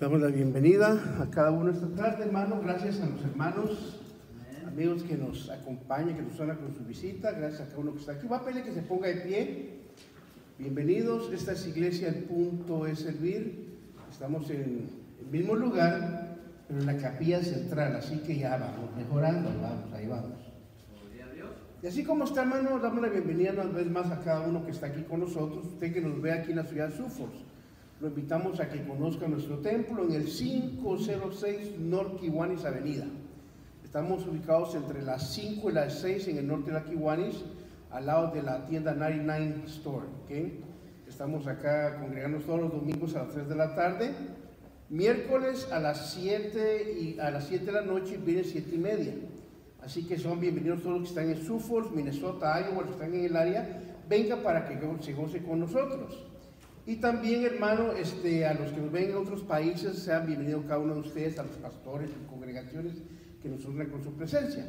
Damos la bienvenida a cada uno esta tarde, hermano. Gracias a los hermanos, amigos que nos acompañan, que nos honran con su visita. Gracias a cada uno que está aquí. Va a pedirle que se ponga de pie. Bienvenidos. Esta es Iglesia, el punto es servir. Estamos en el mismo lugar, pero en la capilla central. Así que ya vamos mejorando, ahí vamos. Y así como está, hermano, damos la bienvenida una vez más a cada uno que está aquí con nosotros. Usted que nos ve aquí en la ciudad de Suffolk. Lo invitamos a que conozca nuestro templo en el 506 North Kiwanis Avenida. Estamos ubicados entre las 5 y las 6 en el norte de la Kiwanis, al lado de la tienda 99 Store. ¿Okay? Estamos acá congregándonos todos los domingos a las 3 de la tarde, miércoles a las 7 de la noche y viernes 7:30. Así que son bienvenidos todos los que están en Suffolk, Minnesota, Iowa, los que están en el área. Venga para que se goce con nosotros. Y también, hermano, a los que nos ven en otros países, sean bienvenidos cada uno de ustedes, a los pastores y congregaciones que nos honran con su presencia.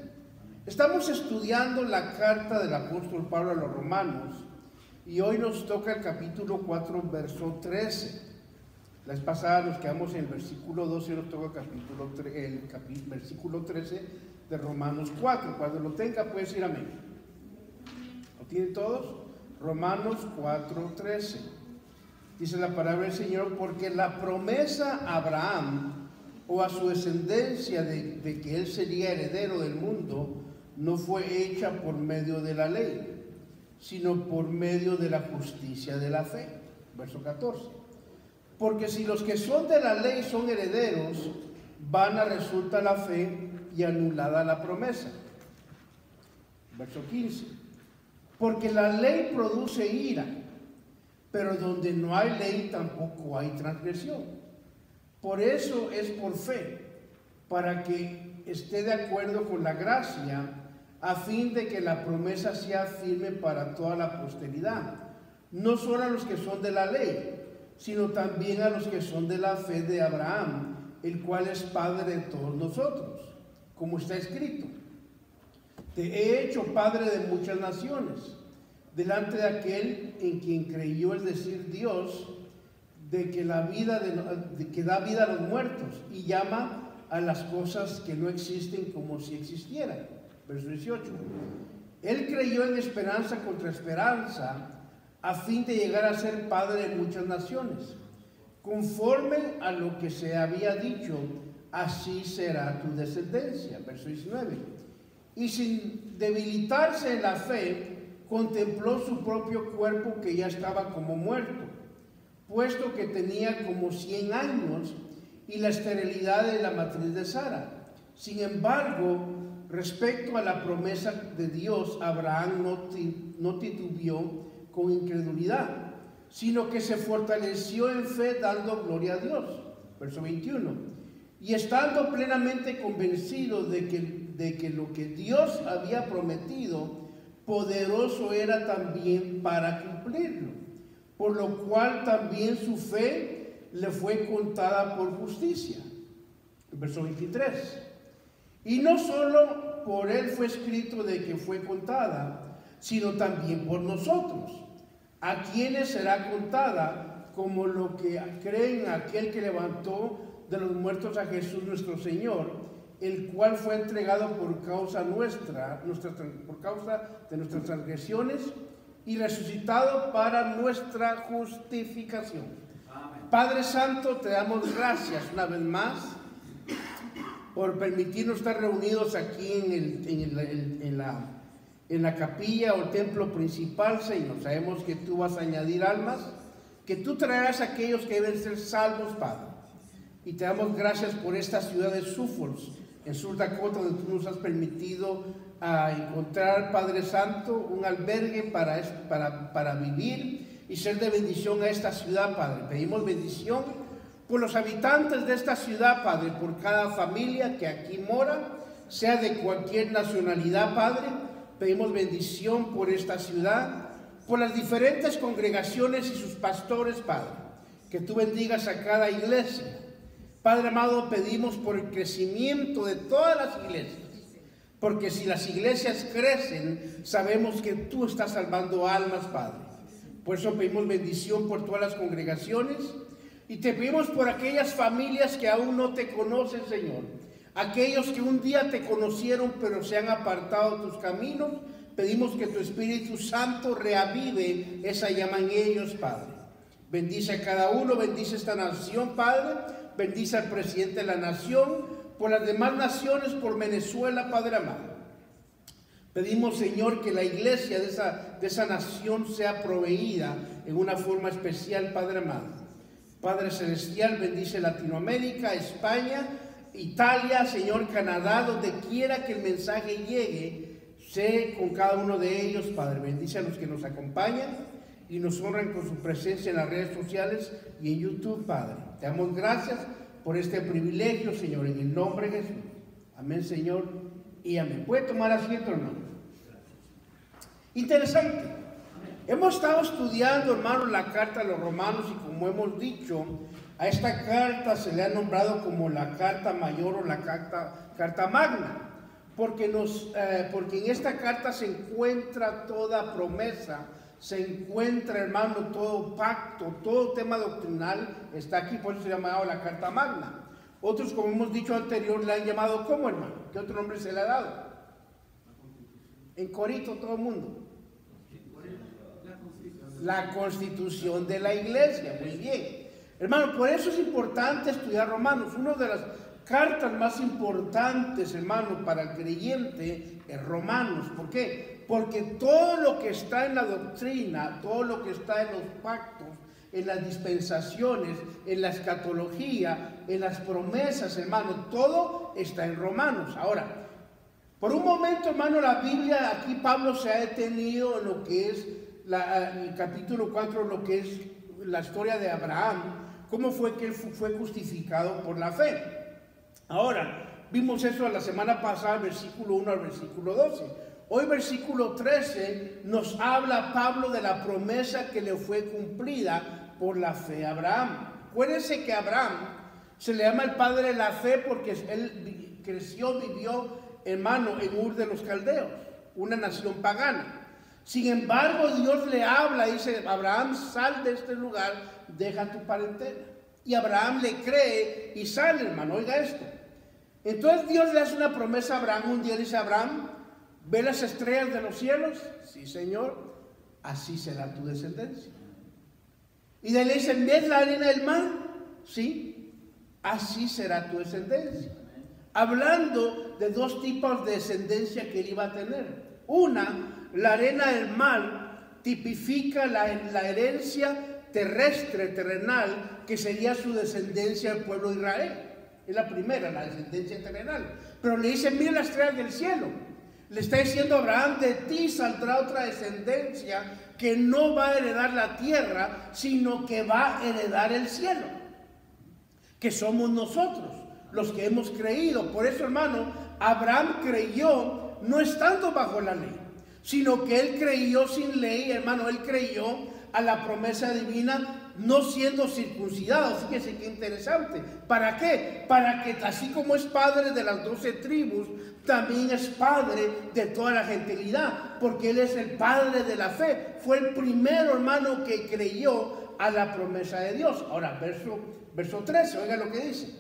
Estamos estudiando la carta del apóstol Pablo a los romanos y hoy nos toca el capítulo 4, verso 13. La vez pasada nos quedamos en el versículo 12 y nos toca el versículo 13 de Romanos 4. Cuando lo tenga, puede decir amén. ¿Lo tienen todos? Romanos 4, 13. Dice la palabra del Señor, porque la promesa a Abraham o a su descendencia de que él sería heredero del mundo no fue hecha por medio de la ley, sino por medio de la justicia de la fe. Verso 14. Porque si los que son de la ley son herederos, vana resulta la fe y anulada la promesa. Verso 15. Porque la ley produce ira, pero donde no hay ley tampoco hay transgresión. Por eso es por fe, para que esté de acuerdo con la gracia, a fin de que la promesa sea firme para toda la posteridad, no solo a los que son de la ley, sino también a los que son de la fe de Abraham, el cual es padre de todos nosotros, como está escrito: te he hecho padre de muchas naciones, delante de aquel en quien creyó, es decir, Dios, de que da vida a los muertos y llama a las cosas que no existen como si existieran. Verso 18. Él creyó en esperanza contra esperanza, a fin de llegar a ser padre de muchas naciones, conforme a lo que se había dicho, así será tu descendencia. Verso 19. Y sin debilitarse en la fe, contempló su propio cuerpo que ya estaba como muerto, puesto que tenía como 100 años, y la esterilidad de la matriz de Sara. Sin embargo, respecto a la promesa de Dios, Abraham no titubeó con incredulidad, sino que se fortaleció en fe, dando gloria a Dios. Verso 21. Y estando plenamente convencido de que lo que Dios había prometido, poderoso era también para cumplirlo, por lo cual también su fe le fue contada por justicia. Verso 23. Y no solo por él fue escrito de que fue contada, sino también por nosotros, a quienes será contada, como lo que creen aquel que levantó de los muertos a Jesús nuestro Señor, el cual fue entregado por causa por causa de nuestras transgresiones y resucitado para nuestra justificación. Amén. Padre Santo, te damos gracias una vez más por permitirnos estar reunidos aquí en la capilla o el templo principal, Señor. Sabemos que tú vas a añadir almas, que tú traerás a aquellos que deben ser salvos, Padre. Y te damos gracias por esta ciudad de Suffolk, en Sur Dakota, donde tú nos has permitido encontrar, Padre Santo, un albergue para vivir y ser de bendición a esta ciudad, Padre. Pedimos bendición por los habitantes de esta ciudad, Padre, por cada familia que aquí mora, sea de cualquier nacionalidad, Padre. Pedimos bendición por esta ciudad, por las diferentes congregaciones y sus pastores, Padre. Que tú bendigas a cada iglesia. Padre amado, pedimos por el crecimiento de todas las iglesias, porque si las iglesias crecen, sabemos que tú estás salvando almas, Padre. Por eso pedimos bendición por todas las congregaciones Y te pedimos por aquellas familias que aún no te conocen, Señor. Aquellos que un día te conocieron pero se han apartado de tus caminos. Pedimos que tu Espíritu Santo reavive esa llama en ellos, Padre. Bendice a cada uno, bendice esta nación, Padre. Bendice al presidente de la nación, por las demás naciones, por Venezuela, Padre amado. Pedimos, Señor, que la iglesia de esa nación sea proveída en una forma especial, Padre amado. Padre celestial, bendice Latinoamérica, España, Italia, Señor, Canadá, donde quiera que el mensaje llegue, sé con cada uno de ellos, Padre. Bendice a los que nos acompañan y nos honran con su presencia en las redes sociales y en YouTube, Padre. Te damos gracias por este privilegio, Señor, en el nombre de Jesús. Amén, Señor, y amén. ¿Puede tomar asiento, hermano? Interesante. Hemos estado estudiando, hermano, la carta a los romanos y como hemos dicho, a esta carta se le ha nombrado como la carta mayor o la carta magna, porque en esta carta se encuentra toda promesa, se encuentra, hermano, todo pacto, todo tema doctrinal está aquí, por eso se ha llamado la carta magna. Otros, como hemos dicho anterior, le han llamado ¿cómo, hermano? ¿Qué otro nombre se le ha dado? En corito todo el mundo. La constitución de la iglesia, muy bien. Hermano, por eso es importante estudiar Romanos. Una de las cartas más importantes, hermano, para el creyente es Romanos. ¿Por qué? Porque todo lo que está en la doctrina, todo lo que está en los pactos, en las dispensaciones, en la escatología, en las promesas, hermano, todo está en Romanos. Ahora, por un momento, hermano, la Biblia, aquí Pablo se ha detenido en lo que es el capítulo 4, lo que es la historia de Abraham, cómo fue que él fue justificado por la fe. Ahora, vimos eso la semana pasada, versículo 1 al versículo 12. Hoy, versículo 13, nos habla Pablo de la promesa que le fue cumplida por la fe a Abraham. Acuérdense que Abraham se le llama el padre de la fe porque él creció, vivió, hermano, en Ur de los Caldeos, una nación pagana. Sin embargo, Dios le habla y dice, Abraham, sal de este lugar, deja tu parentela. Y Abraham le cree y sale, hermano, oiga esto. Entonces Dios le hace una promesa a Abraham, un día dice Abraham, ¿ve las estrellas de los cielos? Sí, Señor, así será tu descendencia. Y le dice, ¿ves la arena del mar? Sí, así será tu descendencia. Hablando de dos tipos de descendencia que él iba a tener. Una, la arena del mar, tipifica la herencia terrestre, terrenal, que sería su descendencia del pueblo de Israel. Es la primera, la descendencia terrenal. Pero le dice, mira las estrellas del cielo. Le está diciendo a Abraham, de ti saldrá otra descendencia que no va a heredar la tierra, sino que va a heredar el cielo. Que somos nosotros, los que hemos creído. Por eso, hermano, Abraham creyó no estando bajo la ley, sino que él creyó sin ley, hermano, él creyó a la promesa divina no siendo circuncidado. Fíjese qué interesante. ¿Para qué? Para que así como es padre de las 12 tribus, también es padre de toda la gentilidad, porque él es el padre de la fe. Fue el primero, hermano, que creyó a la promesa de Dios. Ahora, verso 13, oiga lo que dice.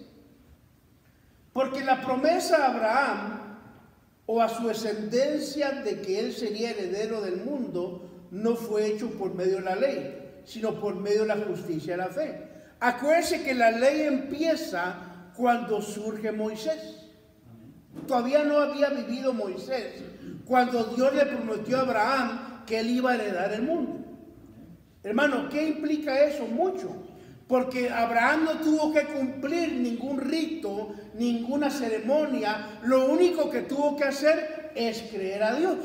Porque la promesa a Abraham o a su descendencia de que él sería heredero del mundo no fue hecho por medio de la ley, sino por medio de la justicia de la fe. Acuérdense que la ley empieza cuando surge Moisés. Todavía no había vivido Moisés cuando Dios le prometió a Abraham que él iba a heredar el mundo. Hermano, ¿qué implica eso? Mucho. Porque Abraham no tuvo que cumplir ningún rito, ninguna ceremonia. Lo único que tuvo que hacer es creer a Dios.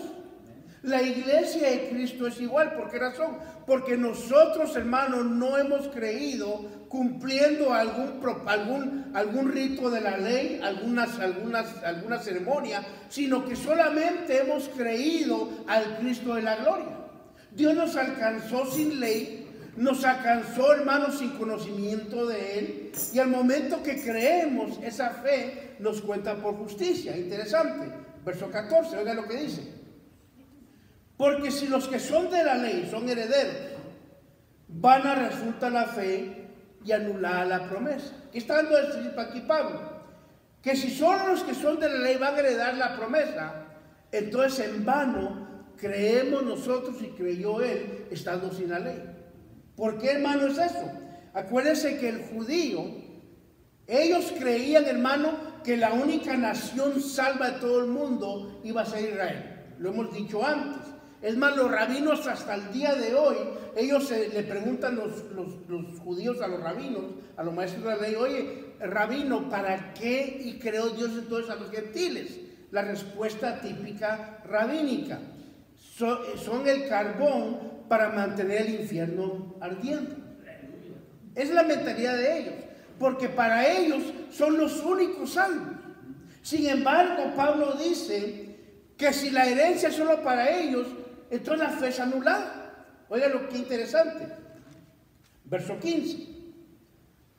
La iglesia de Cristo es igual. ¿Por qué razón? Porque nosotros, hermanos, no hemos creído cumpliendo algún rito de la ley, alguna ceremonia, sino que solamente hemos creído al Cristo de la gloria. Dios nos alcanzó sin ley, nos alcanzó, hermanos, sin conocimiento de Él, y al momento que creemos, esa fe nos cuenta por justicia. Interesante. Verso 14, oiga lo que dice. Porque si los que son de la ley son herederos, vana resulta la fe y anulada la promesa. ¿Qué está dando a decir aquí Pablo? Que si solo los que son de la ley van a heredar la promesa, entonces en vano creemos nosotros y creyó él estando sin la ley. ¿Por qué, hermano, es eso? Acuérdense que el judío, ellos creían, hermano, que la única nación salva de todo el mundo iba a ser Israel. Lo hemos dicho antes. Es más, los rabinos hasta el día de hoy, ellos le preguntan los judíos a los rabinos, a los maestros de la ley, oye, rabino, ¿para qué y creó Dios entonces a los gentiles? La respuesta típica rabínica: son el carbón para mantener el infierno ardiendo. Es la mentalidad de ellos, porque para ellos son los únicos salvos. Sin embargo, Pablo dice que si la herencia es solo para ellos, entonces la fe es anulada. Oigan lo que interesante. Verso 15.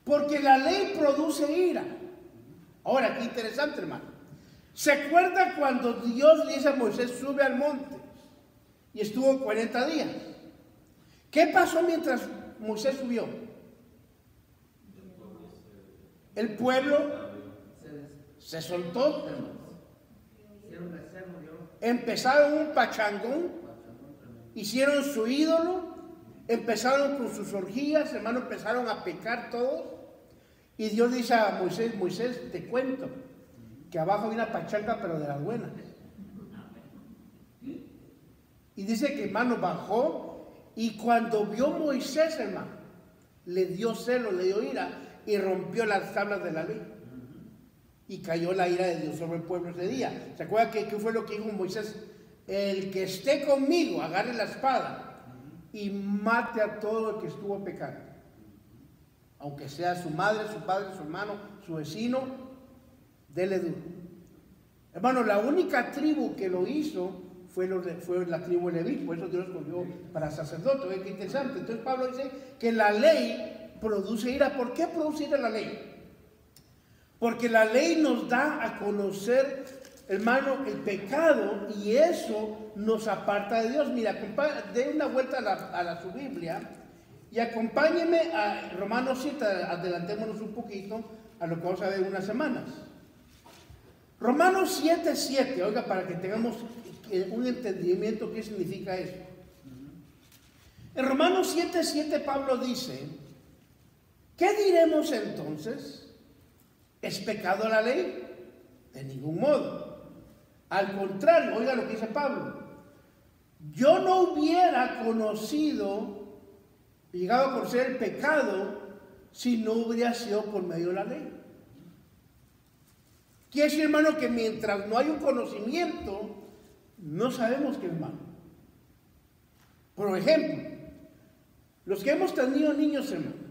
Porque la ley produce ira. Ahora, qué interesante, hermano. ¿Se acuerda cuando Dios le dice a Moisés, sube al monte? Y estuvo 40 días. ¿Qué pasó mientras Moisés subió? El pueblo se soltó. Empezaron un pachangón, hicieron su ídolo, empezaron con sus orgías, hermano, empezaron a pecar todos. Y Dios dice a Moisés, Moisés, te cuento que abajo hay una pachanga, pero de las buenas. Y dice que, hermano, bajó, y cuando vio Moisés, hermano, le dio celo, le dio ira, y rompió las tablas de la ley. Y cayó la ira de Dios sobre el pueblo ese día. ¿Se acuerda qué fue lo que dijo Moisés? El que esté conmigo, agarre la espada y mate a todo el que estuvo pecando. Aunque sea su madre, su padre, su hermano, su vecino, dele duro. Hermano, la única tribu que lo hizo fue la tribu de Leví. Por eso Dios escogió para sacerdote. Oye, qué interesante. Entonces Pablo dice que la ley produce ira. ¿Por qué produce ira la ley? Porque la ley nos da a conocer, hermano, el pecado, y eso nos aparta de Dios. Mira, dé una vuelta a su Biblia y acompáñeme a Romanos 7, adelantémonos un poquito a lo que vamos a ver en unas semanas. Romanos 7:7, oiga, para que tengamos un entendimiento qué significa eso. En Romanos 7:7 Pablo dice, ¿qué diremos entonces? ¿Es pecado la ley? De ningún modo. Al contrario, oiga lo que dice Pablo. Yo no hubiera conocido, llegado a conocer el pecado, si no hubiera sido por medio de la ley. Quiere decir, hermano, que mientras no hay un conocimiento, no sabemos qué es malo. Por ejemplo, los que hemos tenido niños, hermano,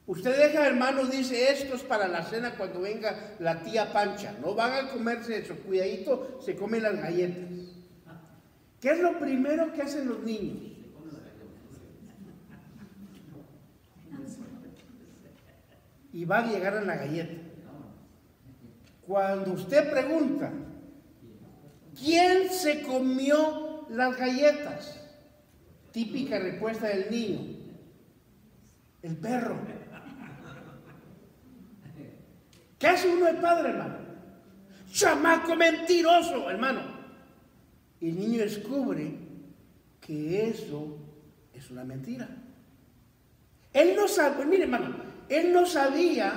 usted deja, hermano, dice, esto es para la cena cuando venga la tía Pancha. No van a comerse eso, cuidadito, se comen las galletas. ¿Qué es lo primero que hacen los niños? Y van a llegar a la galleta. Cuando usted pregunta, ¿quién se comió las galletas? Típica respuesta del niño, el perro. ¿Qué hace uno de padre, hermano? ¡Chamaco mentiroso, hermano! Y el niño descubre que eso es una mentira. Él no sabe, mire, hermano, él no sabía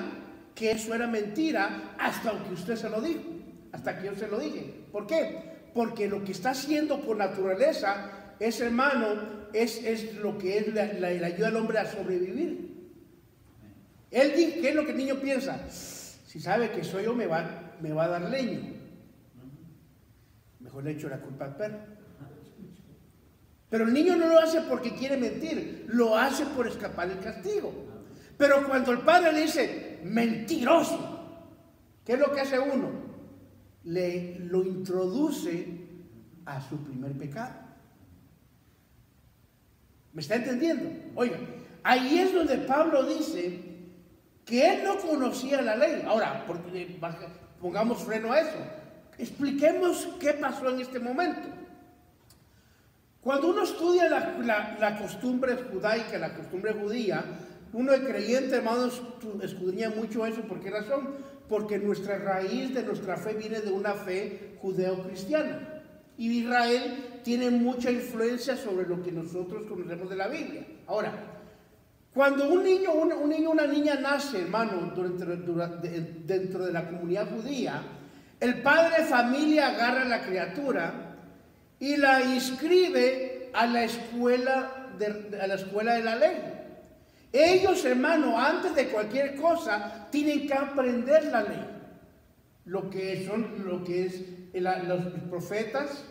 que eso era mentira hasta que usted se lo dijo, hasta que yo se lo dije. ¿Por qué? Porque lo que está haciendo por naturaleza es, hermano, es lo que es la ayuda al hombre a sobrevivir. Él dice, ¿qué es lo que el niño piensa? Si sabe que soy yo, me va a dar leño. Mejor le echo la culpa al perro. Pero el niño no lo hace porque quiere mentir, lo hace por escapar del castigo. Pero cuando el padre le dice, mentiroso, ¿qué es lo que hace uno? Lo introduce a su primer pecado. ¿Me está entendiendo? Oiga, ahí es donde Pablo dice que él no conocía la ley. Ahora, pongamos freno a eso. Expliquemos qué pasó en este momento. Cuando uno estudia la costumbre judaica, la costumbre judía, Uno de creyente, hermanos, escudriña mucho eso. ¿Por qué razón? Porque nuestra raíz de nuestra fe viene de una fe judeo-cristiana. Y Israel tiene mucha influencia sobre lo que nosotros conocemos de la Biblia. Ahora, cuando un niño o una niña nace, hermano, dentro de la comunidad judía, el padre de familia agarra a la criatura y la inscribe a la escuela de la ley. Ellos, hermano, antes de cualquier cosa, tienen que aprender la ley. Lo que es los profetas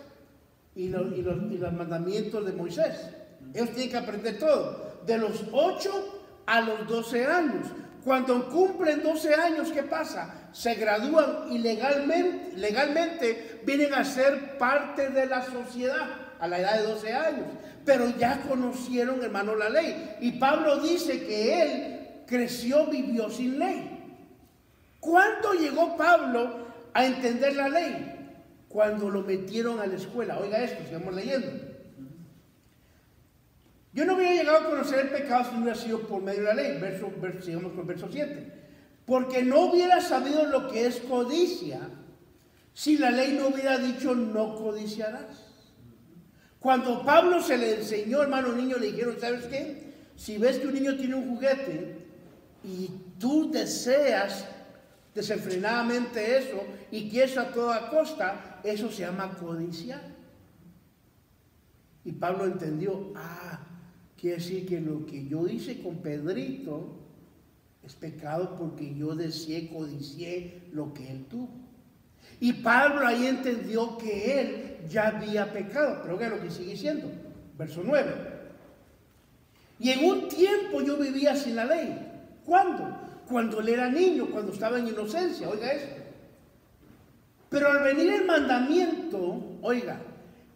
y los mandamientos de Moisés. Ellos tienen que aprender todo. De los 8 a los 12 años. Cuando cumplen 12 años, ¿qué pasa? Se gradúan y legalmente vienen a ser parte de la sociedad a la edad de 12 años. Pero ya conocieron, hermano, la ley. Y Pablo dice que él creció, vivió sin ley. ¿Cuándo llegó Pablo a entender la ley? Cuando lo metieron a la escuela. Oiga esto, sigamos leyendo. Yo no hubiera llegado a conocer el pecado si no hubiera sido por medio de la ley. Sigamos con verso 7. Porque no hubiera sabido lo que es codicia si la ley no hubiera dicho no codiciarás. Cuando Pablo se le enseñó, hermano, niño, le dijeron, ¿sabes qué? Si ves que un niño tiene un juguete y tú deseas desenfrenadamente eso y quieres a toda costa, eso se llama codiciar. Y Pablo entendió, quiere decir que lo que yo hice con Pedrito es pecado porque yo codicié lo que él tuvo. Y Pablo ahí entendió que él ya había pecado. Pero oiga lo que sigue diciendo, verso 9. Y en un tiempo yo vivía sin la ley. ¿Cuándo? Cuando él era niño, cuando estaba en inocencia. Oiga esto. Pero al venir el mandamiento, oiga,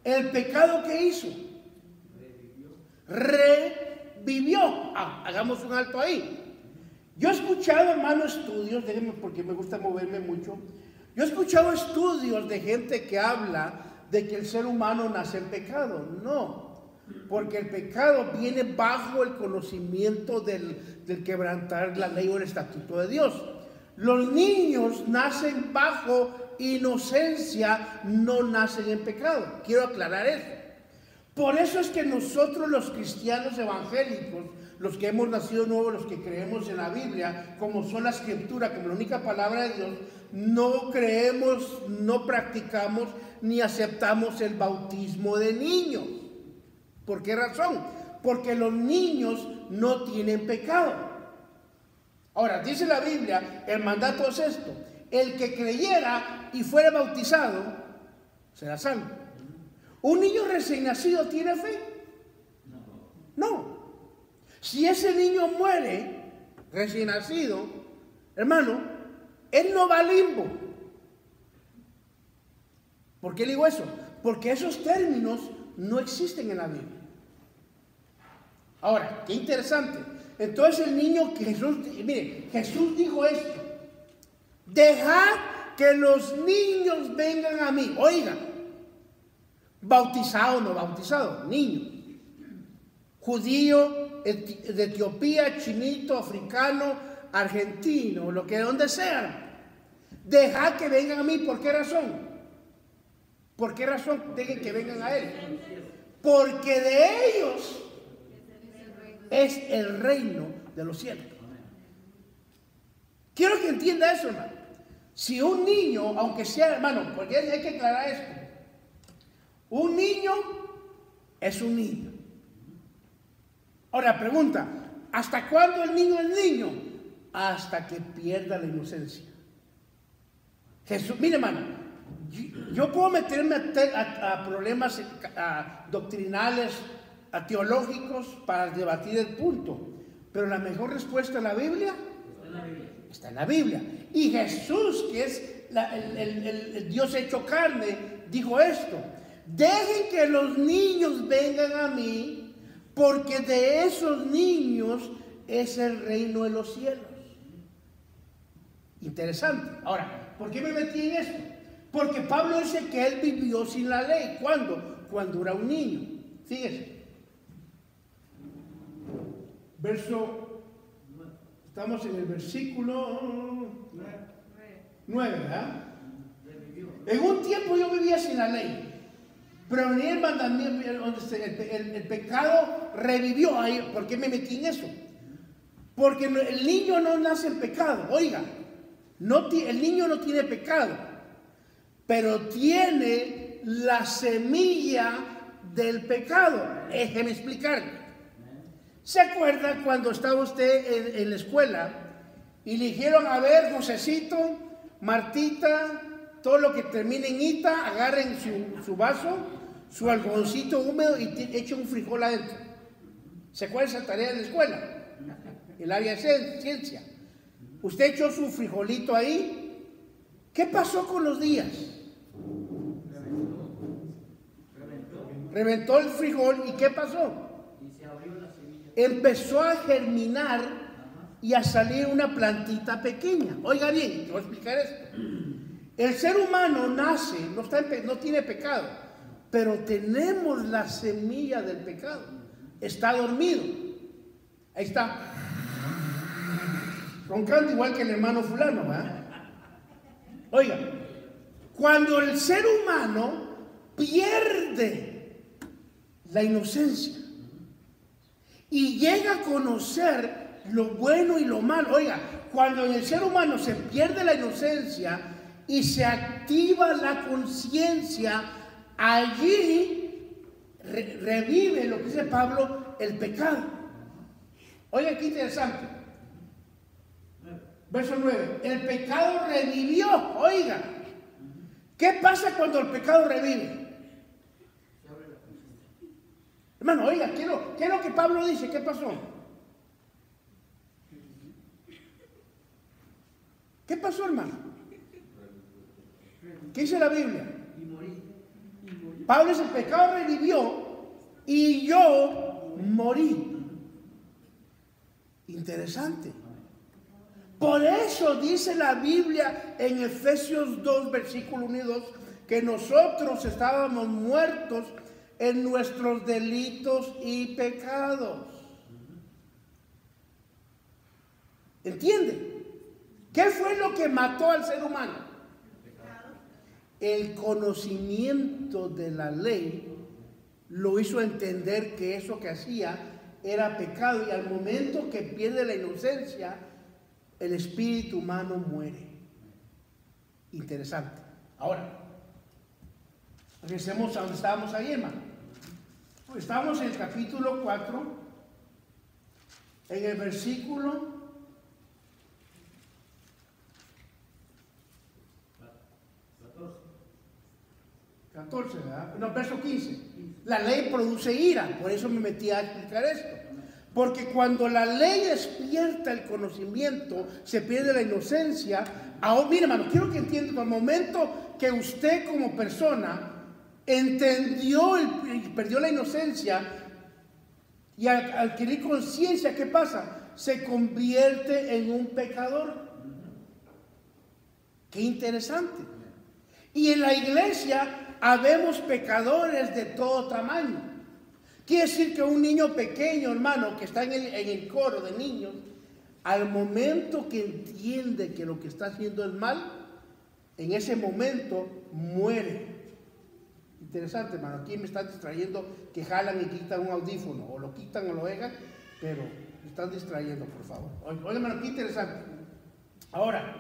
el pecado que hizo, revivió. Hagamos un alto ahí. Yo he escuchado, hermano, estudios, déjenme porque me gusta moverme mucho. Yo he escuchado estudios de gente que habla de que el ser humano nace en pecado. No, porque el pecado viene bajo el conocimiento del quebrantar la ley o el estatuto de Dios. Los niños nacen bajo inocencia, no nacen en pecado. Quiero aclarar eso. Por eso es que nosotros los cristianos evangélicos, los que hemos nacido nuevos, los que creemos en la Biblia, como son la Escritura, como la única palabra de Dios, no creemos, no practicamos ni aceptamos el bautismo de niños. ¿Por qué razón? Porque los niños no tienen pecado. Ahora, dice la Biblia, el mandato es esto: el que creyera y fuera bautizado será salvo. ¿Un niño recién nacido tiene fe? No. Si ese niño muere recién nacido, hermano, él no va al limbo. ¿Por qué digo eso? Porque esos términos no existen en la Biblia. Ahora, qué interesante. Entonces el niño que Jesús dijo esto: dejad que los niños vengan a mí. Oiga, bautizado o no bautizado, niño, judío, de Etiopía, chinito, africano, argentino, lo que donde sean, dejad que vengan a mí. ¿Por qué razón? ¿Por qué razón dejen que vengan a él? Porque de ellos es el reino de los cielos. Quiero que entienda eso, hermano. Si un niño, aunque sea, hermano, porque hay que aclarar esto, un niño es un niño. Ahora pregunta, ¿hasta cuándo el niño es niño? Hasta que pierda la inocencia. Jesús, mire, hermano, yo puedo meterme a problemas doctrinales, teológicos, para debatir el punto, pero la mejor respuesta en la Biblia está en la Biblia. Y Jesús, que es el Dios hecho carne, dijo esto: dejen que los niños vengan a mí, porque de esos niños es el reino de los cielos. Interesante. Ahora, ¿por qué me metí en esto? Porque Pablo dice que él vivió sin la ley. ¿Cuándo? Cuando era un niño. Fíjese. Verso Estamos en el versículo 9, ¿verdad? En un tiempo yo vivía sin la ley, pero venía el mandamiento, el pecado revivió ahí. ¿Por qué me metí en eso? Porque el niño no nace en pecado. Oiga, el niño no tiene pecado, pero tiene la semilla del pecado. Déjeme explicarle. ¿Se acuerda cuando estaba usted en la escuela y le dijeron, a ver, Josecito, Martita, todo lo que termine en ita, agarren su vaso, su algodoncito húmedo y echen un frijol adentro? ¿Se acuerda esa tarea en la escuela? El área de ciencia. Usted echó su frijolito ahí. ¿Qué pasó con los días? Reventó el frijol. ¿Y qué pasó? Empezó a germinar y a salir una plantita pequeña. Oiga bien, te voy a explicar esto. El ser humano nace, no tiene pecado, pero tenemos la semilla del pecado. Está dormido. Ahí está. Roncando igual que el hermano fulano, ¿verdad? Oiga, cuando el ser humano pierde la inocencia y llega a conocer lo bueno y lo malo, oiga, cuando en el ser humano se pierde la inocencia y se activa la conciencia, allí revive lo que dice Pablo, el pecado. Oiga, qué interesante. Verso 9, el pecado revivió. Oiga, ¿qué pasa cuando el pecado revive? Hermano, oiga, ¿qué es lo que Pablo dice? ¿Qué pasó? ¿Qué pasó, hermano? ¿Qué dice la Biblia? Pablo dice, el pecado revivió y yo morí. Interesante. Por eso dice la Biblia en Efesios 2, versículo 1 y 2, que nosotros estábamos muertos en nuestros delitos y pecados. ¿Entiende? ¿Qué fue lo que mató al ser humano? El conocimiento de la ley lo hizo entender que eso que hacía era pecado, y al momento que pierde la inocencia, el espíritu humano muere. Interesante. Ahora, regresemos a donde estábamos ahí, hermano. Estamos en el capítulo 4, en el versículo 14, ¿verdad? No, verso 15. La ley produce ira, por eso me metí a explicar esto. Porque cuando la ley despierta el conocimiento, se pierde la inocencia. Ahora, mire, hermano, quiero que entienda, al momento que usted como persona entendió y perdió la inocencia y al adquirir conciencia, ¿qué pasa? Se convierte en un pecador. Qué interesante. Y en la iglesia habemos pecadores de todo tamaño. Quiere decir que un niño pequeño, hermano, que está en el coro de niños, al momento que entiende que lo que está haciendo es mal, en ese momento muere. Interesante, hermano. Aquí me están distrayendo que jalan y quitan un audífono, o lo quitan o lo dejan, pero me están distrayendo, por favor. Oye, hermano, qué interesante. Ahora,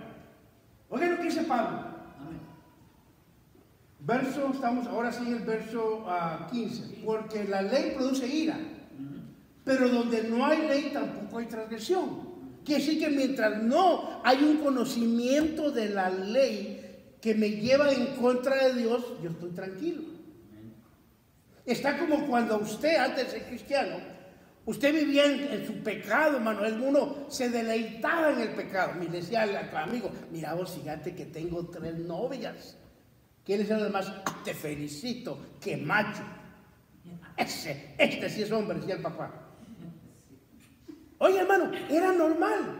oigan lo que dice Pablo. Estamos ahora sí en el verso 15. Porque la ley produce ira, pero donde no hay ley tampoco hay transgresión. Quiere decir que mientras no hay un conocimiento de la ley que me lleva en contra de Dios, yo estoy tranquilo. Está como cuando usted, antes de ser cristiano, usted vivía en su pecado, hermano. Uno se deleitaba en el pecado. Me decía al amigo, mira vos, fíjate que tengo 3 novias. ¿Quién es el demás? Te felicito, qué macho. Este sí es hombre, decía el papá. Oye, hermano, era normal.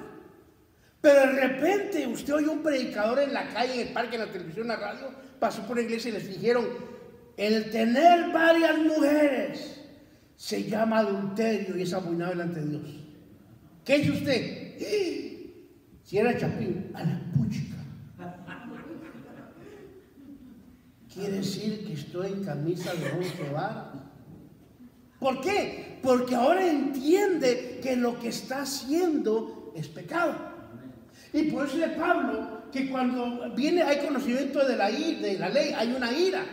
Pero de repente usted oye un predicador en la calle, en el parque, en la televisión, en la radio, pasó por la iglesia y les dijeron, el tener varias mujeres se llama adulterio y es abominable ante Dios. ¿Qué dice usted? Si era chapín, a la puchica. Quiere decir que estoy en camisa de 11 varas. ¿Por qué? Porque ahora entiende que lo que está haciendo es pecado. Y por eso dice Pablo que cuando viene hay conocimiento de la ley, hay una ira.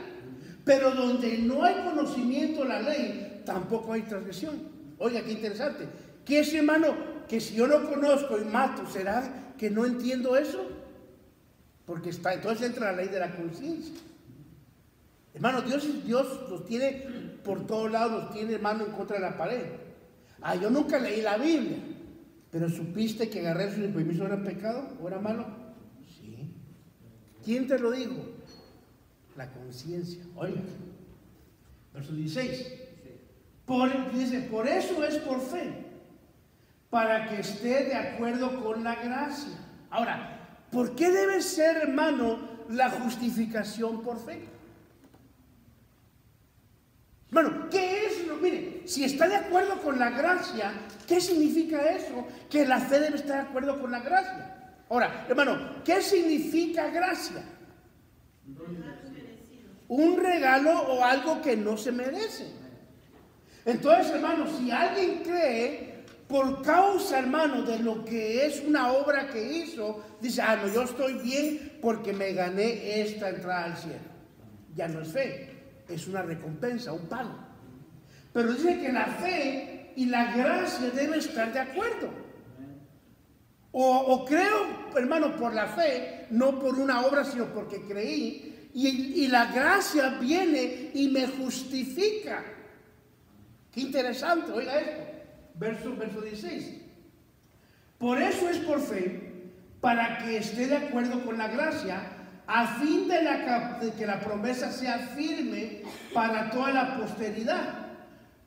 Pero donde no hay conocimiento de la ley, tampoco hay transgresión. Oiga, qué interesante. ¿Qué es, hermano? Que si yo no conozco y mato, ¿será que no entiendo eso? Porque entonces entra la ley de la conciencia. Hermano, Dios los tiene por todos lados, los tiene, hermano, en contra de la pared. Yo nunca leí la Biblia, pero ¿supiste que agarrar sin permiso era pecado o era malo? Sí. ¿Quién te lo dijo? La conciencia. Oiga, verso 16. Dice, por eso es por fe, para que esté de acuerdo con la gracia. Ahora, ¿por qué debe ser, hermano, la justificación por fe? Bueno, ¿qué es? Mire, si está de acuerdo con la gracia, ¿qué significa eso? Que la fe debe estar de acuerdo con la gracia. Ahora, hermano, ¿qué significa gracia? Un regalo o algo que no se merece. Entonces, hermano, si alguien cree por causa, hermano, de lo que es una obra que hizo, dice, no, yo estoy bien porque me gané esta entrada al cielo. Ya no es fe. Es una recompensa, un pago. Pero dice que la fe y la gracia deben estar de acuerdo. O creo, hermano, por la fe, no por una obra, sino porque creí. Y la gracia viene y me justifica. Qué interesante, oiga esto. Verso 16. Por eso es por fe, para que esté de acuerdo con la gracia, a fin de que la promesa sea firme para toda la posteridad,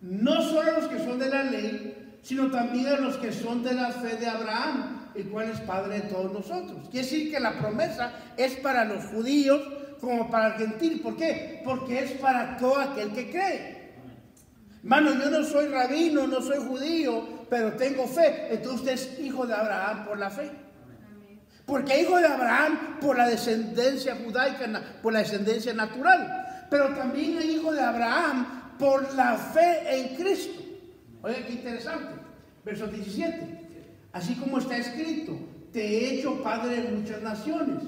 no solo a los que son de la ley, sino también a los que son de la fe de Abraham, el cual es padre de todos nosotros. Quiere decir que la promesa es para los judíos como para el gentil. ¿Por qué? Porque es para todo aquel que cree. Hermano, yo no soy rabino, no soy judío, pero tengo fe. Entonces usted es hijo de Abraham por la fe. Porque hijo de Abraham por la descendencia judaica, por la descendencia natural. Pero también hay hijo de Abraham por la fe en Cristo. Oiga, qué interesante. Verso 17. Así como está escrito, te he hecho padre de muchas naciones,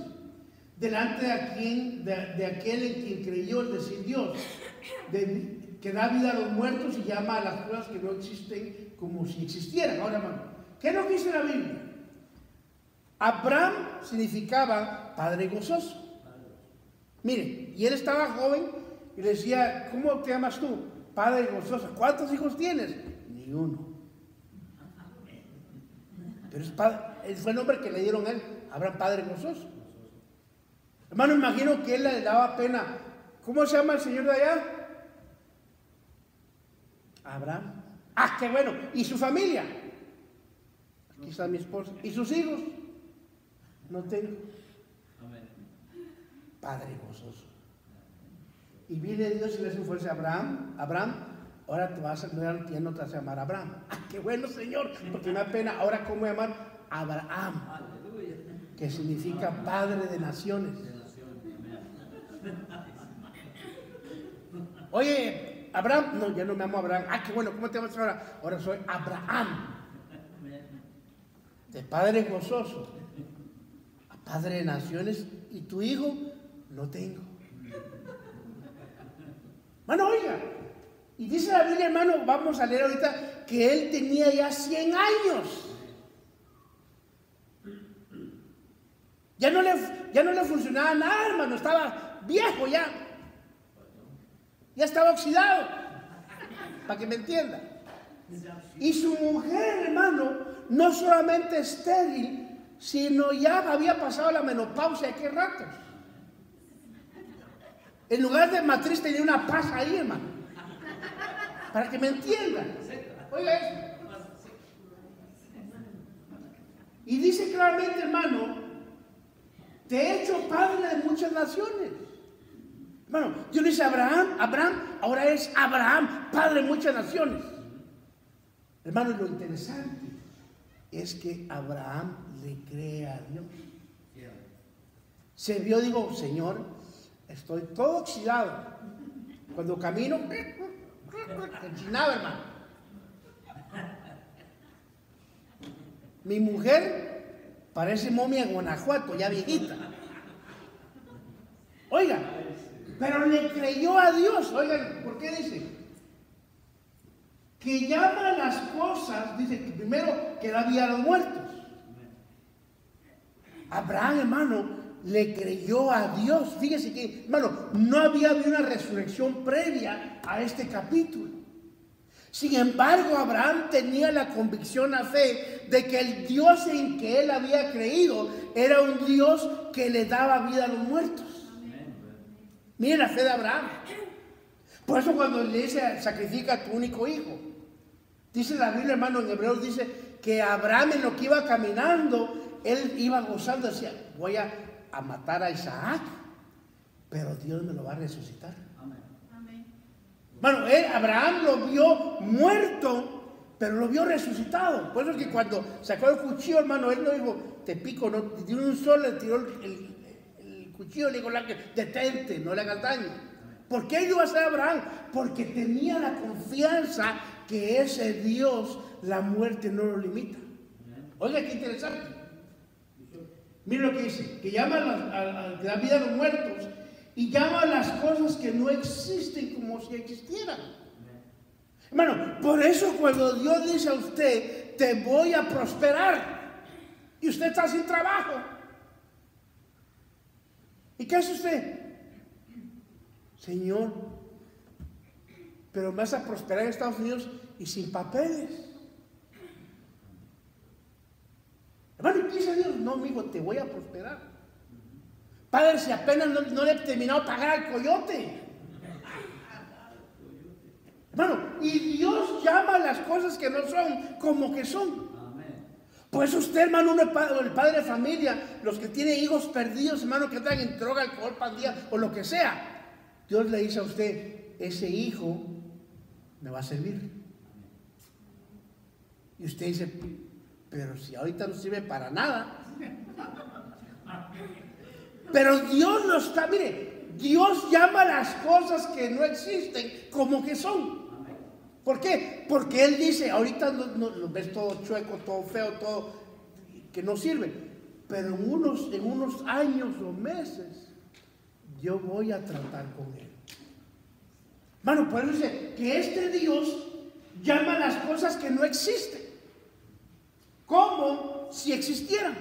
delante de aquel en quien creyó, es decir, Dios, que da vida a los muertos y llama a las cosas que no existen como si existieran. Ahora, hermano, ¿qué es lo que dice la Biblia? Abraham significaba padre gozoso. Mire, y él estaba joven y le decía, ¿cómo te llamas tú? Padre gozoso. ¿Cuántos hijos tienes? Ni uno. Pero fue el nombre que le dieron a él, Abraham, padre gozoso. Hermano, imagino que él le daba pena. ¿Cómo se llama el señor de allá? Abraham. Qué bueno. ¿Y su familia? Aquí está mi esposa. ¿Y sus hijos? No tengo. Padre gozoso. Y viene Dios y le hace fuerza a Abraham. Abraham, ahora te vas a llamar, ya no te vas a llamar Abraham. Qué bueno, Señor, porque me da pena. Ahora, ¿cómo llamar? Abraham, que significa padre de naciones. Oye, Abraham, no, ya no me llamo Abraham. Qué bueno, ¿cómo te llamas ahora? Ahora soy Abraham, de padre gozoso a padre de naciones. ¿Y tu hijo? No tengo. Bueno, oiga, y dice la Biblia, hermano, vamos a leer ahorita, que él tenía ya 100 años. Ya no le funcionaba nada, hermano, estaba viejo ya. Ya estaba oxidado, para que me entienda. Y su mujer, hermano, no solamente estéril, sino ya había pasado la menopausia, ¿qué ratos? En lugar de matriz tenía una paz ahí, hermano. Para que me entiendan. Oiga eso. Y dice claramente, hermano, te he hecho padre de muchas naciones. Hermano, Dios le dice a Abraham, ahora es Abraham, padre de muchas naciones. Hermano, lo interesante es que Abraham le cree a Dios. Se vio, digo, Señor, estoy todo oxidado. Cuando camino, enchinado, hermano. Mi mujer parece momia en Guanajuato, ya viejita. Oiga, pero le creyó a Dios. Oigan, ¿por qué dice? Que llama las cosas, dice que primero que da vida a los muertos. Abraham, hermano, le creyó a Dios. Fíjese que, hermano, no había habido una resurrección previa a este capítulo. Sin embargo, Abraham tenía la convicción, la fe, de que el Dios en que él había creído era un Dios que le daba vida a los muertos. Miren la fe de Abraham. Por eso cuando le dice, sacrifica a tu único hijo, dice la Biblia, hermano, en Hebreos dice que Abraham, en lo que iba caminando, él iba gozando, decía, voy a matar a Isaac, pero Dios me lo va a resucitar. Amén. Bueno, Abraham lo vio muerto, pero lo vio resucitado. Por eso es que cuando sacó el cuchillo, hermano, él no dijo, te pico, no, de un solo le tiró el cuchillo, le dijo, detente, no le hagas daño. ¿Por qué iba a ser Abraham? Porque tenía la confianza que ese Dios, la muerte no lo limita. Oiga, qué interesante. Mira lo que dice, que llama a la vida a los muertos y llama a las cosas que no existen como si existieran. Hermano, por eso cuando Dios dice a usted, te voy a prosperar, y usted está sin trabajo, ¿y qué hace usted? Señor, pero me vas a prosperar en Estados Unidos y sin papeles. Hermano, ¿y qué dice Dios? No, amigo, te voy a prosperar. Padre, si apenas no le he terminado de pagar al coyote. Hermano, y Dios llama a las cosas que no son como que son. Por eso usted, hermano, el padre de familia, los que tienen hijos perdidos, hermano, que están en droga, alcohol, pandilla o lo que sea, Dios le dice a usted, ese hijo me va a servir. Y usted dice, pero si ahorita no sirve para nada. Pero Dios no está, mire, Dios llama las cosas que no existen como que son. ¿Por qué? Porque Él dice, ahorita lo ves todo chueco, todo feo, todo que no sirve. Pero en unos años o meses, yo voy a tratar con Él. Hermano, por eso dice que este Dios llama las cosas que no existen como si existieran.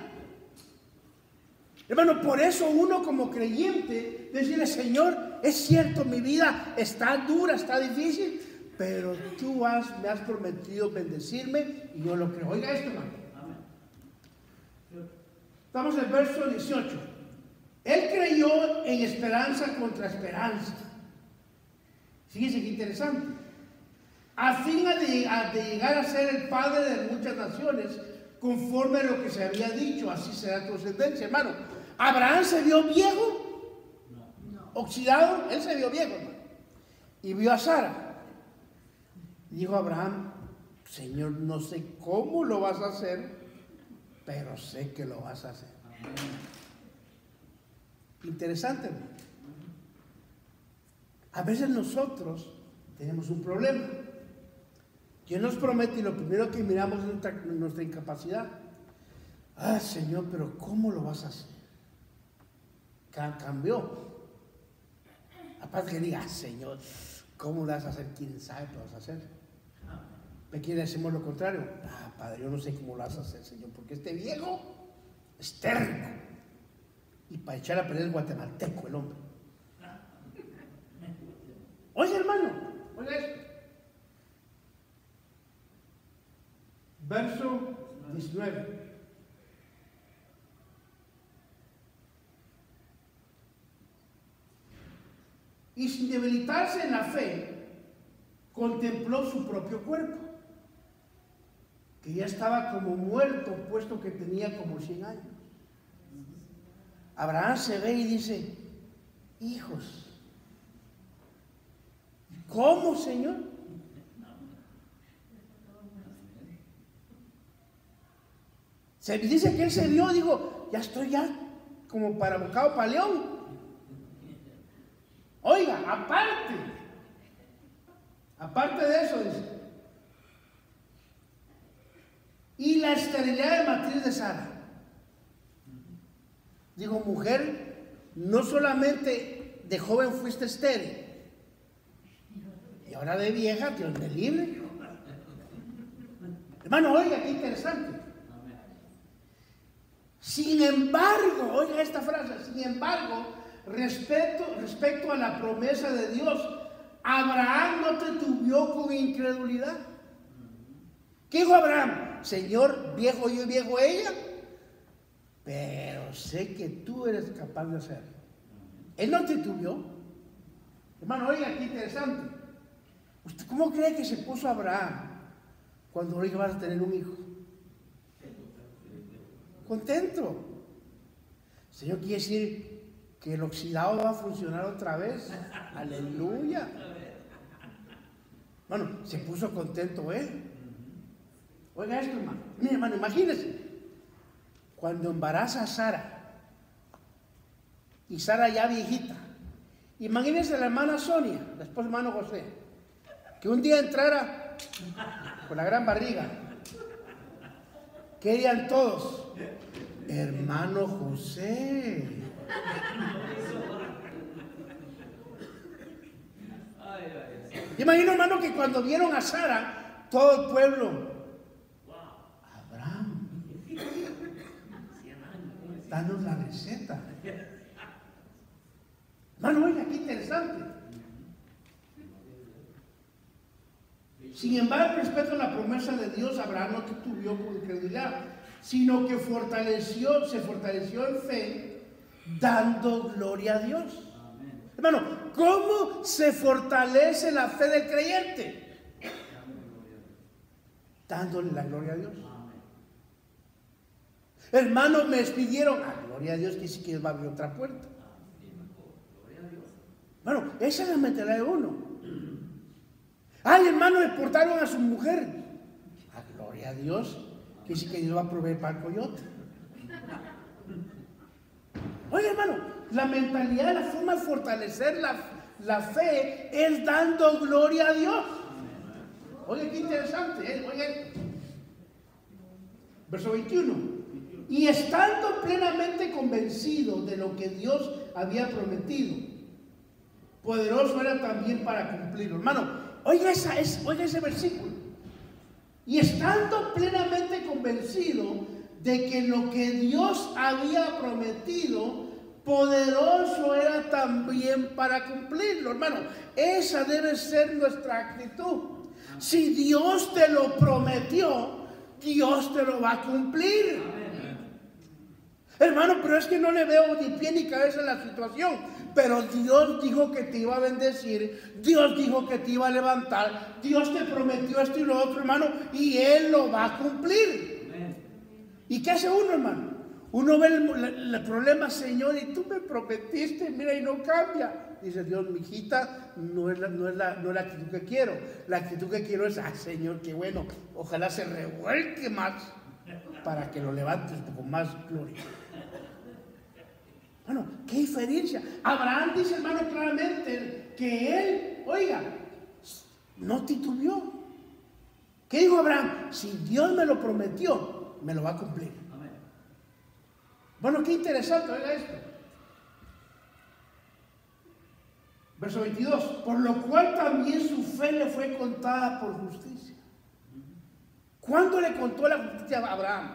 Hermano, por eso uno como creyente decirle, Señor, es cierto, mi vida está dura, está difícil, pero tú me has prometido bendecirme y yo lo creo. Oiga esto, hermano. Estamos en el verso 18. Él creyó en esperanza contra esperanza. Fíjese qué interesante. A fin de llegar a ser el padre de muchas naciones, conforme a lo que se había dicho, así será tu descendencia. Hermano, ¿Abraham se vio viejo? No. ¿Oxidado? Él se vio viejo, hermano. Y vio a Sara. Dijo Abraham, Señor, no sé cómo lo vas a hacer, pero sé que lo vas a hacer. Interesante, hermano. A veces nosotros tenemos un problema. Dios nos promete y lo primero que miramos es nuestra incapacidad. Ah, Señor, pero ¿cómo lo vas a hacer? Cambió. Aparte que diga, Señor, ¿cómo lo vas a hacer? ¿Quién sabe qué vas a hacer? ¿Me quiere decimos lo contrario? Ah, Padre, yo no sé cómo lo vas a hacer, Señor, porque este viejo es terco. Y para echar a perder el guatemalteco, el hombre. Oye, hermano, oiga esto. Verso 19. Y sin debilitarse en la fe, contempló su propio cuerpo, que ya estaba como muerto, puesto que tenía como 100 años. Abraham se ve y dice, hijos, ¿cómo, Señor? Se dice que él se vio, dijo, ya estoy ya como para bocado para león. Oiga, aparte de eso, dice, y la esterilidad de matriz de Sara. Digo, mujer, no solamente de joven fuiste estéril, y ahora de vieja, Dios me libre. Hermano, oiga, qué interesante. Sin embargo, oiga esta frase, sin embargo, respecto a la promesa de Dios, Abraham no te tuvió con incredulidad. ¿Qué dijo Abraham? Señor, viejo yo y viejo ella, pero sé que tú eres capaz de hacerlo. Él no titubeó. Hermano, oiga, qué interesante. ¿Usted cómo cree que se puso Abraham cuando oiga vas a tener un hijo? Contento. Señor, quiere decir que el oxidado va a funcionar otra vez. Aleluya. Bueno, se puso contento él. Oiga esto, hermano. Mire, hermano, imagínese. Cuando embaraza a Sara, y Sara ya viejita, imagínese a la hermana Sonia, la esposa del hermano José, que un día entrara con la gran barriga. ¿Qué dirían todos? Hermano José. Imagino, hermano, que cuando vieron a Sara, todo el pueblo, Abraham, danos la receta. Hermano, oiga, qué interesante. Sin embargo, respecto a la promesa de Dios, Abraham no titubeó con incredulidad, sino que se fortaleció en fe, dando gloria a Dios. Amén. Hermano, ¿cómo se fortalece la fe del creyente? Dándole la gloria a Dios. Amén. Hermanos, me despidieron. Gloria a Dios, que sí que va a abrir otra puerta. Bueno, esa es la mentalidad de uno. Ay, hermano, deportaron a su mujer. Gloria a Dios, que sí que Dios va a proveer para el coyote. Oye, hermano, la mentalidad, la forma de fortalecer la fe es dando gloria a Dios. Oye, qué interesante, Oye, verso 21. Y estando plenamente convencido de lo que Dios había prometido, poderoso era también para cumplirlo. Hermano, oiga ese versículo. Y estando plenamente convencido de que lo que Dios había prometido, poderoso era también para cumplirlo. Hermano, esa debe ser nuestra actitud. Si Dios te lo prometió, Dios te lo va a cumplir. Hermano, pero es que no le veo ni pie ni cabeza en la situación. Pero Dios dijo que te iba a bendecir, Dios dijo que te iba a levantar, Dios te prometió esto y lo otro, hermano, y Él lo va a cumplir. Amén. ¿Y qué hace uno, hermano? Uno ve el problema, Señor, y tú me prometiste, mira, y no cambia. Dice Dios, mi hijita, no es la actitud que quiero. La actitud que quiero es, Señor, qué bueno, ojalá se revuelque más para que lo levantes con más gloria. Bueno, qué diferencia. Abraham dice, hermano, claramente que él, oiga, no titubeó. ¿Qué dijo Abraham? Si Dios me lo prometió, me lo va a cumplir. Amén. Bueno, qué interesante, oiga esto. Verso 22. Por lo cual también su fe le fue contada por justicia. ¿Cuándo le contó la justicia a Abraham?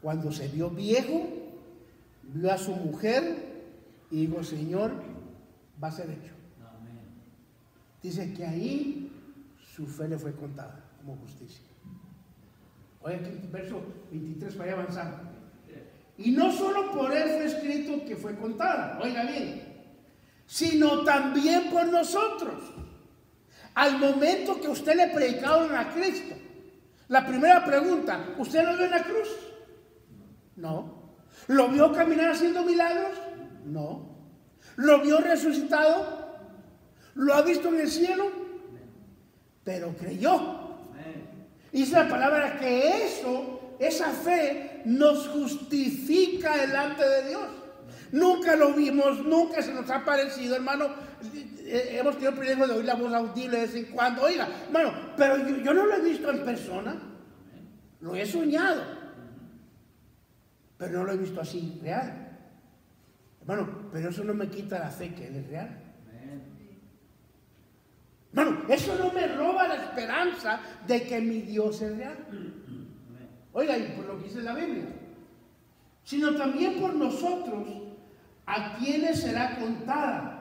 Cuando se vio viejo, vio a su mujer y dijo, Señor, va a ser hecho. Amén. Dice que ahí su fe le fue contada como justicia. Oye, aquí verso 23 para ir avanzando. Y no solo por él fue escrito que fue contada, oiga bien, sino también por nosotros. Al momento que usted le predicaron a Cristo, la primera pregunta, ¿usted lo vio en la cruz? No. ¿Lo vio caminar haciendo milagros? No. ¿Lo vio resucitado? ¿Lo ha visto en el cielo? Pero creyó. Dice la palabra que esa fe nos justifica delante de Dios. Nunca lo vimos, nunca se nos ha parecido, hermano. Hemos tenido el privilegio de oír la voz audible de vez en cuando. Oiga, hermano, pero yo no lo he visto en persona. Lo he soñado, pero no lo he visto así real. Hermano, pero eso no me quita la fe que Él es real. Hermano, eso no me roba la esperanza de que mi Dios es real. Oiga, y por lo que dice la Biblia, sino también por nosotros, a quienes será contada,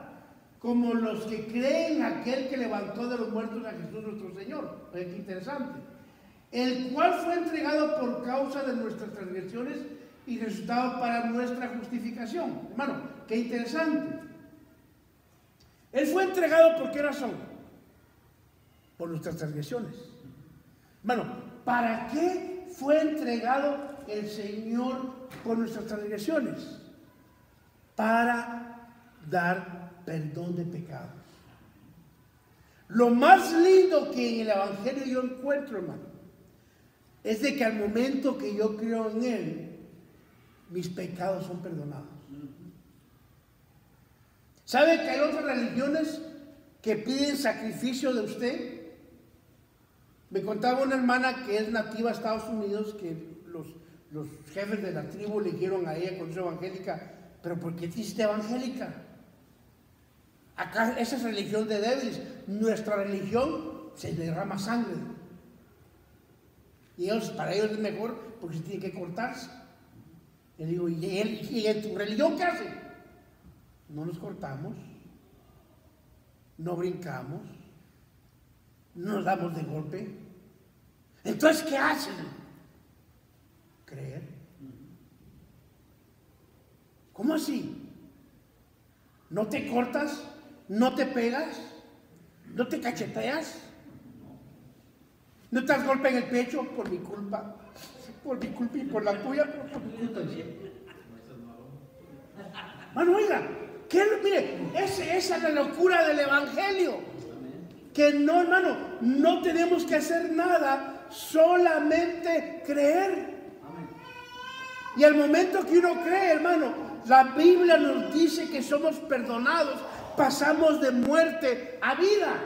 como los que creen en aquel que levantó de los muertos a Jesús nuestro Señor. Oye, qué interesante. El cual fue entregado por causa de nuestras transgresiones y resultado para nuestra justificación. Hermano, qué interesante. Él fue entregado ¿por qué razón? Por nuestras transgresiones. Hermano, ¿para qué fue entregado el Señor por nuestras transgresiones? Para dar perdón de pecados. Lo más lindo que en el Evangelio yo encuentro, hermano, es de que al momento que yo creo en Él, mis pecados son perdonados. ¿Sabe que hay otras religiones que piden sacrificio de usted? Me contaba una hermana que es nativa de Estados Unidos, que los jefes de la tribu le dijeron a ella cuando es evangélica, ¿pero por qué te hiciste evangélica? Acá esa es religión de débiles. Nuestra religión se derrama sangre. Y para ellos es mejor porque se tienen que cortarse. Le digo, ¿y en tu religión qué hace? No nos cortamos, no brincamos, no nos damos de golpe. Entonces, ¿qué hacen? Creer. ¿Cómo así? ¿No te cortas? ¿No te pegas? ¿No te cacheteas? ¿No te das golpe en el pecho por mi culpa? Por mi culpa y por la tuya, pero por mi culpa. Mano, oiga, mire, esa es la locura del Evangelio. Que no, hermano, no tenemos que hacer nada, solamente creer. Y al momento que uno cree, hermano, la Biblia nos dice que somos perdonados, pasamos de muerte a vida.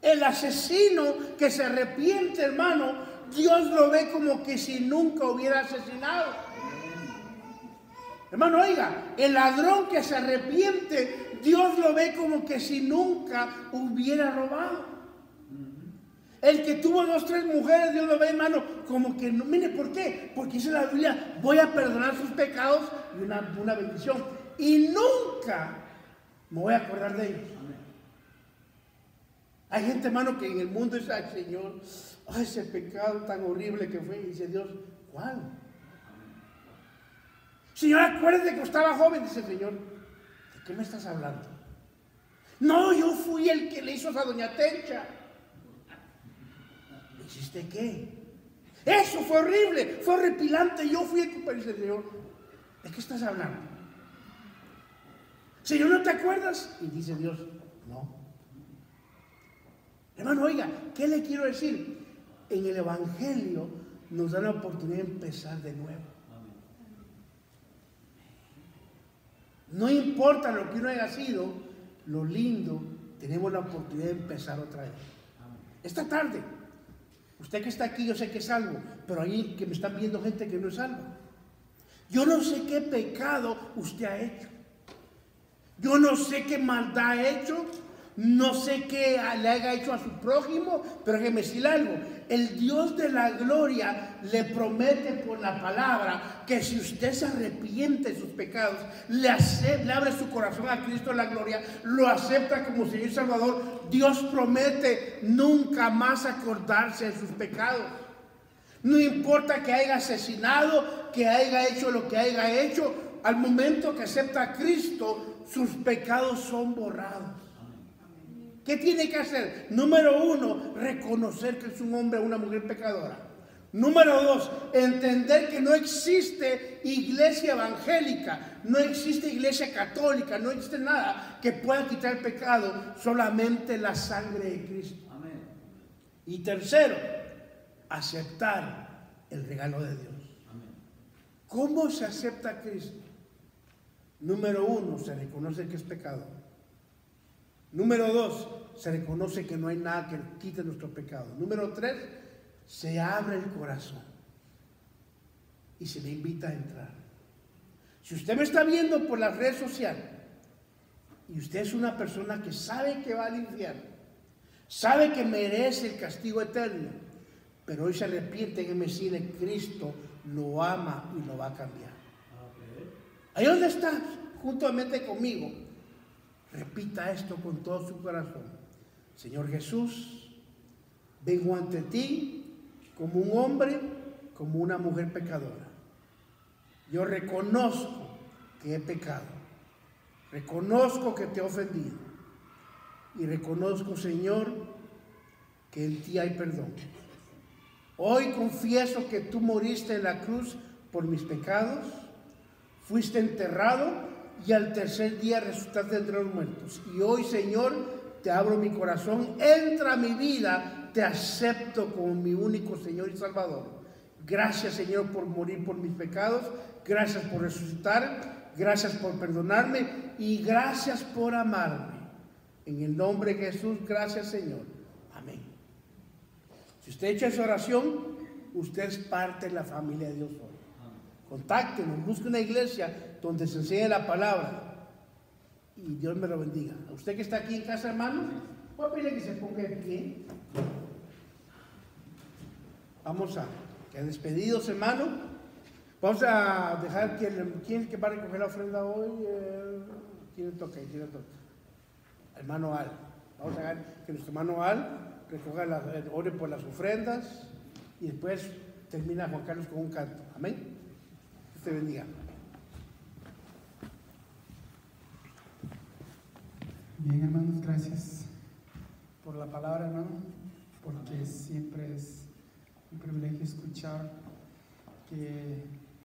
El asesino que se arrepiente, hermano, Dios lo ve como que si nunca hubiera asesinado. Hermano, oiga, el ladrón que se arrepiente, Dios lo ve como que si nunca hubiera robado. El que tuvo 2 o 3 mujeres, Dios lo ve, hermano, como que no. Mire, ¿por qué? Porque dice la Biblia, voy a perdonar sus pecados y una bendición. Y nunca me voy a acordar de ellos. Hay gente, hermano, que en el mundo dice, ay, Señor, ay, ese pecado tan horrible que fue. Y dice Dios, ¿cuál? Señor, acuérdate que estaba joven. Dice el Señor, ¿de qué me estás hablando? No, yo fui el que le hizo a doña Tencha. ¿Le hiciste qué? Eso fue horrible, fue horripilante. Yo fui el que... Dice el Señor, ¿de qué estás hablando? Señor, ¿no te acuerdas? Y dice Dios, no. Hermano, oiga, ¿qué le quiero decir? En el Evangelio nos da la oportunidad de empezar de nuevo. No importa lo que uno haya sido, lo lindo, tenemos la oportunidad de empezar otra vez. Esta tarde, usted que está aquí, yo sé que es salvo, pero ahí que me están viendo gente que no es salvo. Yo no sé qué pecado usted ha hecho. Yo no sé qué maldad ha hecho. No sé qué le haya hecho a su prójimo, pero déjeme decir algo. El Dios de la gloria le promete por la palabra que si usted se arrepiente de sus pecados, le abre su corazón a Cristo de la gloria, lo acepta como Señor y Salvador, Dios promete nunca más acordarse de sus pecados. No importa que haya asesinado, que haya hecho lo que haya hecho, al momento que acepta a Cristo, sus pecados son borrados. ¿Qué tiene que hacer? Número 1, reconocer que es un hombre o una mujer pecadora. Número 2, entender que no existe iglesia evangélica, no existe iglesia católica, no existe nada que pueda quitar el pecado, solamente la sangre de Cristo. Amén. Y tercero, aceptar el regalo de Dios. ¿Cómo se acepta a Cristo? Número 1, se reconoce que es pecador. Número 2, se reconoce que no hay nada que quite nuestro pecado. Número 3, se abre el corazón y se le invita a entrar. Si usted me está viendo por las redes sociales y usted es una persona que sabe que va al infierno, sabe que merece el castigo eterno, pero hoy se arrepiente en decirle, Cristo lo ama y lo va a cambiar. Ahí donde está, juntamente conmigo, repita esto con todo su corazón. Señor Jesús, vengo ante ti como un hombre, como una mujer pecadora. Yo reconozco que he pecado, reconozco que te he ofendido y reconozco, Señor, que en ti hay perdón. Hoy confieso que tú moriste en la cruz por mis pecados, fuiste enterrado y al tercer día resucitaste entre los muertos. Y hoy, Señor, te abro mi corazón, entra a mi vida, te acepto como mi único Señor y Salvador. Gracias, Señor, por morir por mis pecados, gracias por resucitar, gracias por perdonarme y gracias por amarme. En el nombre de Jesús, gracias, Señor. Amén. Si usted echa esa oración, usted es parte de la familia de Dios hoy. Contáctenos, busque una iglesia donde se enseñe la palabra y Dios me lo bendiga. A usted que está aquí en casa, hermano, voy a pedirle que se ponga de pie. Vamos a que despedidos, hermano. Vamos a dejar ¿quién que va a recoger la ofrenda hoy? ¿Quién le toca? Hermano Al. Vamos a dejar que nuestro hermano Al recoja ore por las ofrendas y después termina Juan Carlos con un canto. Amén. Dios te bendiga. Bien, hermanos, gracias por la palabra, hermano, porque siempre es un privilegio escuchar que